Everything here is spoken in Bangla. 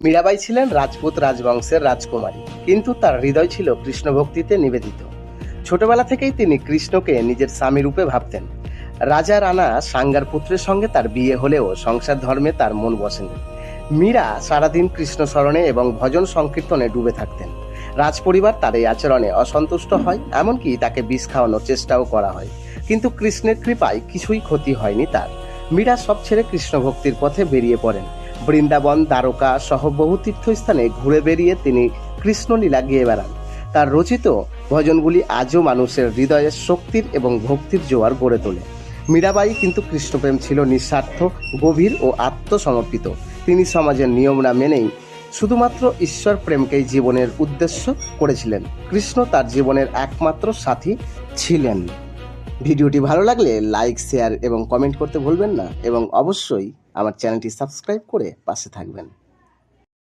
মীরাবাই ছিলেন রাজপুত রাজবংশের রাজকুমারী, কিন্তু তার হৃদয় ছিল কৃষ্ণ ভক্তিতে নিবেদিত। ছোটবেলা থেকেই তিনি কৃষ্ণকে নিজের স্বামী রূপে ভাবতেন। রাজা রানা সাঙ্গার পুত্রের সঙ্গে তার বিয়ে হলেও সংসার ধর্মে তার মন বসেনি। মীরা সারাদিন কৃষ্ণ স্মরণে এবং ভজন সংকীর্তনে ডুবে থাকতেন। রাজপরিবার তার এই আচরণে অসন্তুষ্ট হয়, এমনকি তাকে বিষ খাওয়ানোর চেষ্টাও করা হয়, কিন্তু কৃষ্ণের কৃপায় কিছুই ক্ষতি হয়নি তার। মীরা সব ছেড়ে কৃষ্ণ ভক্তির পথে বেরিয়ে পড়েন। বৃন্দাবন, দ্বারকা সহ বহু তীর্থস্থানে ঘুরে বেরিয়ে তিনি কৃষ্ণলীলা গেয়ে বেড়ান। তার রচিত ভজনগুলি আজও মানুষের হৃদয়ে শক্তির এবং ভক্তির জোয়ার গড়ে তোলে। মীরাবাই কিন্তু কৃষ্ণপ্রেম ছিল নিঃস্বার্থ, গভীর ও আত্মসমর্পিত। তিনি সমাজের নিয়ম না মেনেই শুধুমাত্র ঈশ্বর প্রেমকেই জীবনের উদ্দেশ্য করেছিলেন। কৃষ্ণ তার জীবনের একমাত্র সাথী ছিলেন। ভিডিওটি ভালো লাগলে লাইক, শেয়ার এবং কমেন্ট করতে ভুলবেন না, এবং অবশ্যই আমার চ্যানেলটি সাবস্ক্রাইব করে পাশে থাকবেন।